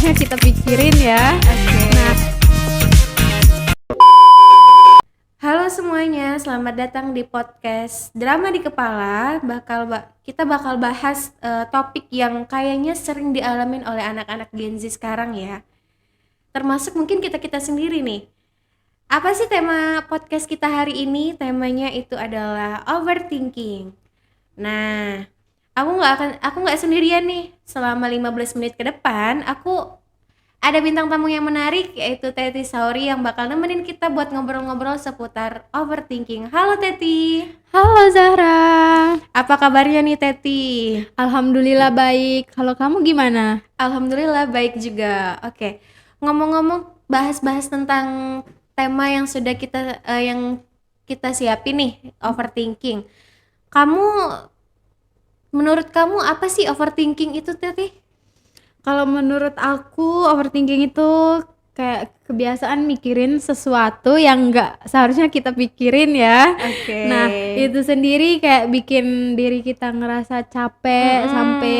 seharusnya kita pikirin ya. Oke. Nah, Halo semuanya, selamat datang di podcast Drama di Kepala. Kita bakal bahas topik yang kayaknya sering dialamin oleh anak-anak Gen Z sekarang ya. Termasuk mungkin kita-kita sendiri nih. Apa sih tema podcast kita hari ini? Temanya itu adalah overthinking. Nah, aku nggak sendirian nih. Selama 15 menit ke depan, aku ada bintang tamu yang menarik, yaitu Teti Sauri yang bakal nemenin kita buat ngobrol-ngobrol seputar overthinking. Halo Teti. halo Zahra. Apa kabarnya nih Teti? Alhamdulillah baik. Kalau kamu gimana? Alhamdulillah baik juga. Oke. Ngomong-ngomong bahas-bahas tentang tema yang yang kita siapin nih, overthinking. Menurut kamu apa sih overthinking itu Teti? Kalau menurut aku overthinking itu kayak kebiasaan mikirin sesuatu yang nggak seharusnya kita pikirin ya. Oke. Nah, itu sendiri kayak bikin diri kita ngerasa capek sampai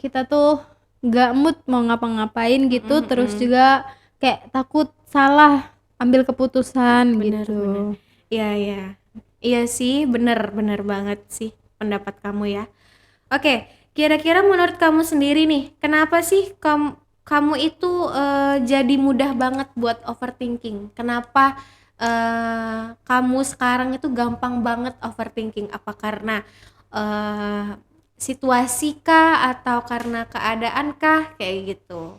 kita tuh nggak mood mau ngapa-ngapain gitu. Terus juga kayak takut salah ambil keputusan gitu. Iya. Iya sih, bener banget sih pendapat kamu ya. Oke, kira-kira menurut kamu sendiri nih, kenapa sih kamu itu jadi mudah banget buat overthinking? Kenapa kamu sekarang itu gampang banget overthinking? Apa karena situasi kah atau karena keadaan kah kayak gitu?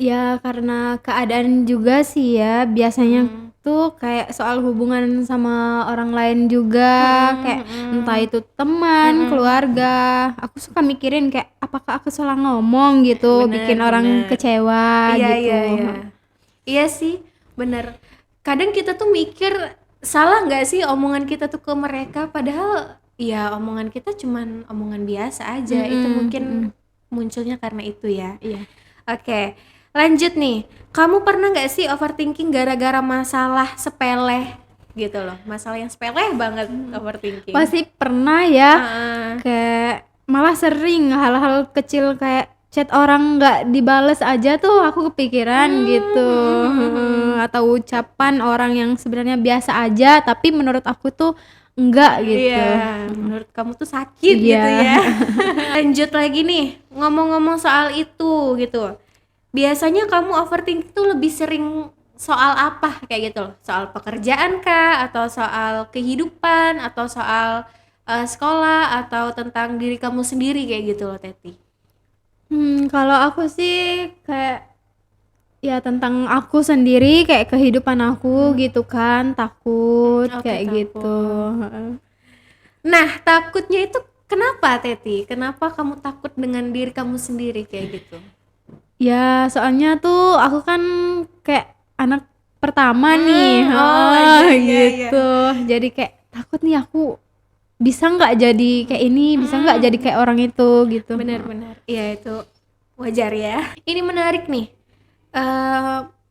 Ya karena keadaan juga sih ya, biasanya tuh kayak soal hubungan sama orang lain juga, kayak entah itu teman, keluarga. Aku suka mikirin kayak apakah aku salah ngomong gitu, bikin orang kecewa Iya, gitu. Iya sih, bener. Kadang kita tuh mikir salah nggak sih omongan kita tuh ke mereka, padahal ya omongan kita cuman omongan biasa aja. Itu mungkin munculnya karena itu ya. Iya. Oke, lanjut nih. Kamu pernah nggak sih overthinking gara-gara masalah sepele gitu loh? Masalah yang sepele banget overthinking. Pasti pernah ya, Heeh. kayak malah sering hal-hal kecil kayak chat orang nggak dibales aja tuh aku kepikiran gitu. Atau ucapan orang yang sebenarnya biasa aja tapi menurut aku tuh enggak gitu. Iya, menurut kamu tuh sakit Iya. gitu ya. Lanjut lagi nih, ngomong-ngomong soal itu gitu. Biasanya kamu overthinking tuh lebih sering soal apa kayak gitu loh? Soal pekerjaan kah? Atau soal kehidupan? Atau soal sekolah? Atau tentang diri kamu sendiri kayak gitu loh Teti? Kalau aku sih kayak ya tentang aku sendiri, kayak kehidupan aku gitu kan, takut Oke, kayak takut. gitu. Heeh. Nah, takutnya itu kenapa Teti? Kenapa kamu takut dengan diri kamu sendiri kayak gitu? Ya soalnya tuh aku kan kayak anak pertama nih, iya. gitu. Jadi kayak takut nih aku bisa nggak jadi kayak ini, bisa nggak jadi kayak orang itu gitu. Benar. Iya itu wajar ya. Ini menarik nih.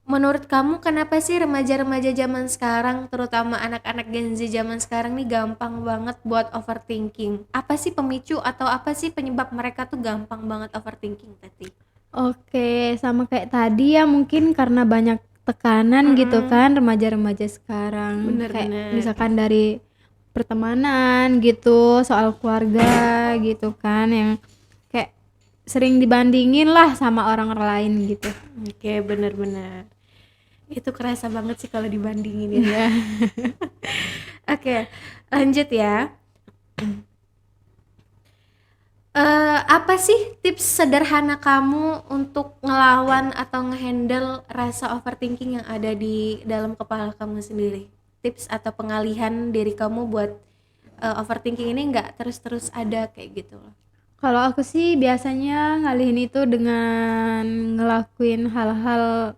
Menurut kamu kenapa sih remaja-remaja zaman sekarang, terutama anak-anak Gen Z zaman sekarang nih gampang banget buat overthinking? Apa sih pemicu atau apa sih penyebab mereka tuh gampang banget overthinking tadi? Oke, sama kayak tadi ya mungkin karena banyak tekanan gitu kan remaja-remaja sekarang. Bener. Kayak misalkan dari pertemanan gitu, soal keluarga gitu kan yang kayak sering dibandingin lah sama orang lain gitu. Oke, bener. Itu kerasa banget sih kalau dibandingin ya. Oke, lanjut ya. Apa sih tips sederhana kamu untuk ngelawan atau ngehandle rasa overthinking yang ada di dalam kepala kamu sendiri? Tips atau pengalihan diri kamu buat overthinking ini nggak terus-terus ada kayak gitu loh. Kalau aku sih biasanya ngalihin itu dengan ngelakuin hal-hal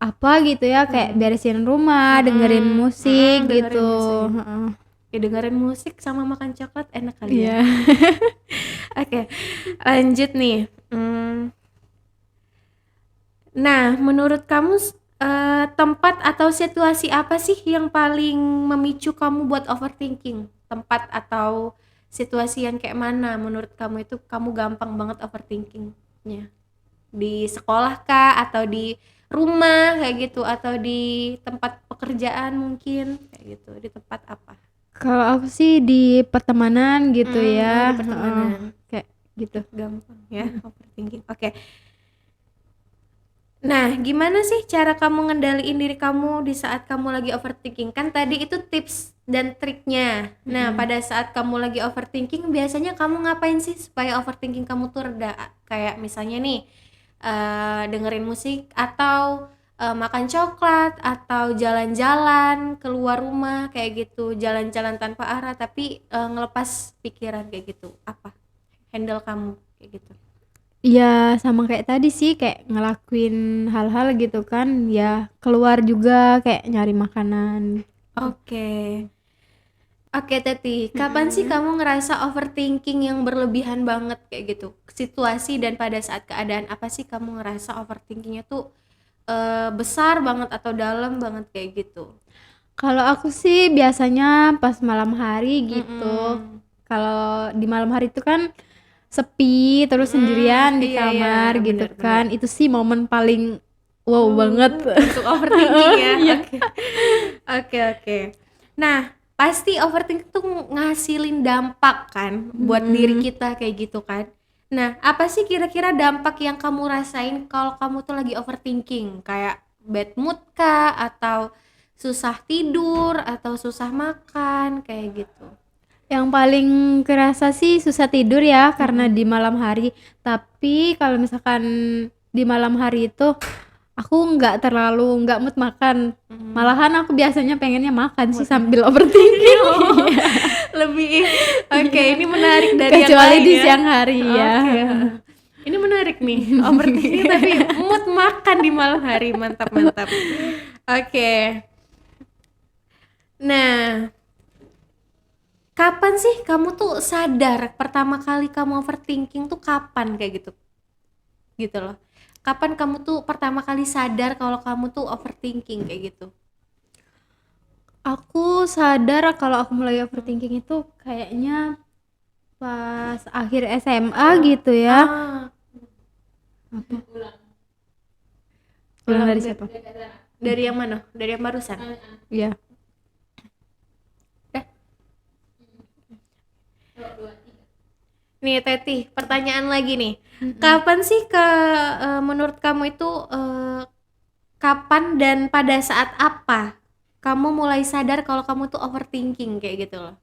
apa gitu ya, kayak beresin rumah, dengerin musik dengerin gitu. musik. Heeh. Ya dengerin musik sama makan coklat enak kali Iya. ya. Oke, lanjut nih. Nah, menurut kamu tempat atau situasi apa sih yang paling memicu kamu buat overthinking? Tempat atau situasi yang kayak mana menurut kamu itu kamu gampang banget overthinkingnya? Di sekolah kah atau di rumah kayak gitu atau di tempat pekerjaan mungkin kayak gitu, di tempat apa? Kalau aku sih di pertemanan gitu Oh, ya, di pertemanan. kayak gitu. Gampang ya overthinking. Oke. Nah, gimana sih cara kamu ngendaliin diri kamu di saat kamu lagi overthinking? Kan tadi itu tips dan triknya. Nah, pada saat kamu lagi overthinking, biasanya kamu ngapain sih supaya overthinking kamu tuh reda? Kayak misalnya nih, dengerin musik atau makan coklat atau jalan-jalan keluar rumah kayak gitu, jalan-jalan tanpa arah tapi ngelepas pikiran kayak gitu. Apa handle kamu kayak gitu? Ya sama kayak tadi sih, kayak ngelakuin hal-hal gitu kan, ya keluar juga kayak nyari makanan. Oke. Oke Teti, kapan sih kamu ngerasa overthinking yang berlebihan banget kayak gitu? Situasi dan pada saat keadaan apa sih kamu ngerasa overthinkingnya tuh besar banget atau dalam banget kayak gitu? Kalau aku sih biasanya pas malam hari gitu. Mm-mm. Kalau di malam hari itu kan sepi, terus sendirian di Iya iya, kamar gitu benar-benar. kan. Itu sih momen paling wow banget. Untuk overthinking ya. Iya. Oke. Oke oke. Nah, pasti overthinking tuh ngasilin dampak kan buat diri kita kayak gitu kan. Nah, apa sih kira-kira dampak yang kamu rasain kalau kamu tuh lagi overthinking? Kayak bad mood kah atau susah tidur atau susah makan kayak gitu? Yang paling kerasa sih susah tidur ya karena di malam hari. Tapi kalau misalkan di malam hari itu aku nggak mood makan. Malahan aku biasanya pengennya makan sih sambil overthinking. Lebih oke, ini menarik dari yang Kecuali lain di ya. siang hari ya. Oke. Ini menarik nih, overthinking tapi mood makan di malam hari, mantap mantap. Oke. Nah, kapan sih kamu tuh sadar pertama kali kamu overthinking tuh kapan kayak gitu? Gitu loh. Kapan kamu tuh pertama kali sadar kalau kamu tuh overthinking kayak gitu? Aku sadar kalau aku mulai overthinking itu kayaknya pas akhir SMA gitu ya. Ah, Ulang dari da- siapa? dari yang mana? Dari yang barusan? Iya. Eh, nih Teti, pertanyaan lagi nih. Kapan sih menurut kamu itu kapan dan pada saat apa kamu mulai sadar kalau kamu tuh overthinking kayak gitu loh?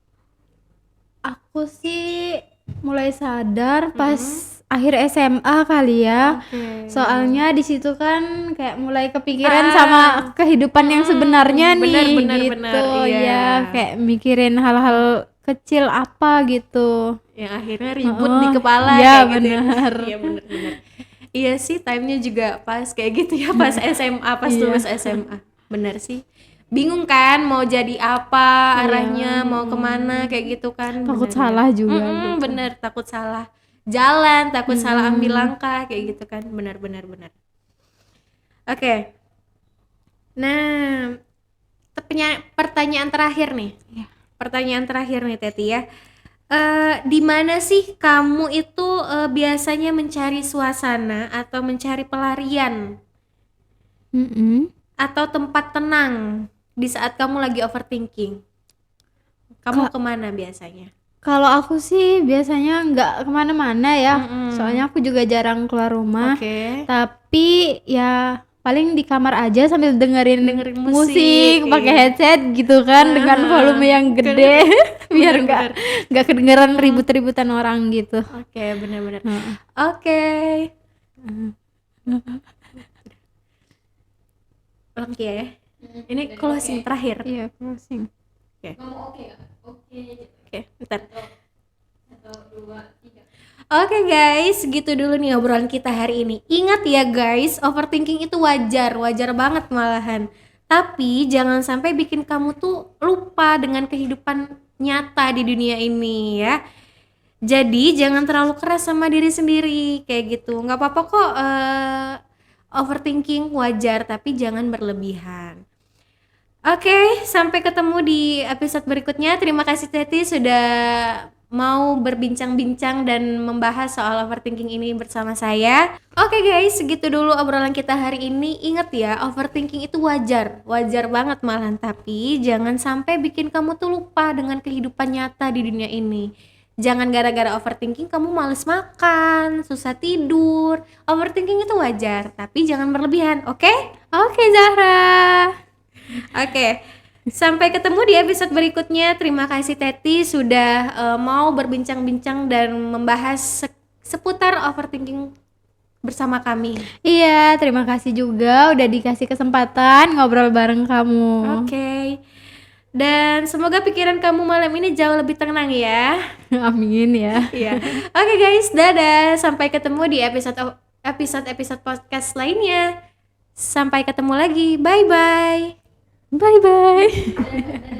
Aku sih mulai sadar pas akhir SMA kali ya. Oke. Soalnya di situ kan kayak mulai kepikiran sama kehidupan yang sebenarnya benar, nih benar, gitu. benar, iya. Ya, kayak mikirin hal-hal kecil apa gitu. Yang akhirnya ribut di kepala Iya, kayak gitu ya. benar. Iya benar-benar. Iya sih, time-nya juga pas kayak gitu ya, pas SMA, pas lulus SMA. Benar sih. Bingung kan mau jadi apa arahnya, mau kemana kayak gitu kan. Takut Benar, salah benar. juga gitu. Bener, takut salah jalan, takut salah ambil langkah kayak gitu kan. Benar-benar benar. Oke. Nah, pertanyaan terakhir nih. Pertanyaan terakhir nih Teti ya. Di mana sih kamu itu biasanya mencari suasana atau mencari pelarian atau tempat tenang di saat kamu lagi overthinking? Kamu kemana biasanya? Kalau aku sih biasanya nggak kemana-mana ya, soalnya aku juga jarang keluar rumah. Oke. Tapi ya paling di kamar aja sambil dengerin Dengerin musik musik, pakai iya. headset gitu kan dengan volume yang gede biar nggak kedengeran ribut-ributan orang gitu. Oke, benar-benar. Oke. Oke ya. Ini closing terakhir. Iya, closing. Oke, bentar. Oke guys, segitu dulu nih obrolan kita hari ini. Ingat ya guys, overthinking itu wajar banget malahan. Tapi jangan sampai bikin kamu tuh lupa dengan kehidupan nyata di dunia ini ya. Jadi jangan terlalu keras sama diri sendiri kayak gitu. Nggak apa-apa kok overthinking wajar, tapi jangan berlebihan. Oke, sampai ketemu di episode berikutnya. Terima kasih Teti sudah mau berbincang-bincang dan membahas soal overthinking ini bersama saya. Oke guys, segitu dulu obrolan kita hari ini. Ingat ya, overthinking itu wajar banget malahan. Tapi jangan sampai bikin kamu tuh lupa dengan kehidupan nyata di dunia ini. Jangan gara-gara overthinking kamu males makan, susah tidur. Overthinking itu wajar, tapi jangan berlebihan, oke? Oke Zahra. Oke. Sampai ketemu di episode berikutnya. Terima kasih Teti sudah mau berbincang-bincang dan membahas seputar overthinking bersama kami. Iya, terima kasih juga udah dikasih kesempatan ngobrol bareng kamu. Oke. Dan semoga pikiran kamu malam ini jauh lebih tenang ya. Amin ya. Iya. Oke guys, dadah. Sampai ketemu di episode podcast lainnya. Sampai ketemu lagi. Bye bye. Bye bye.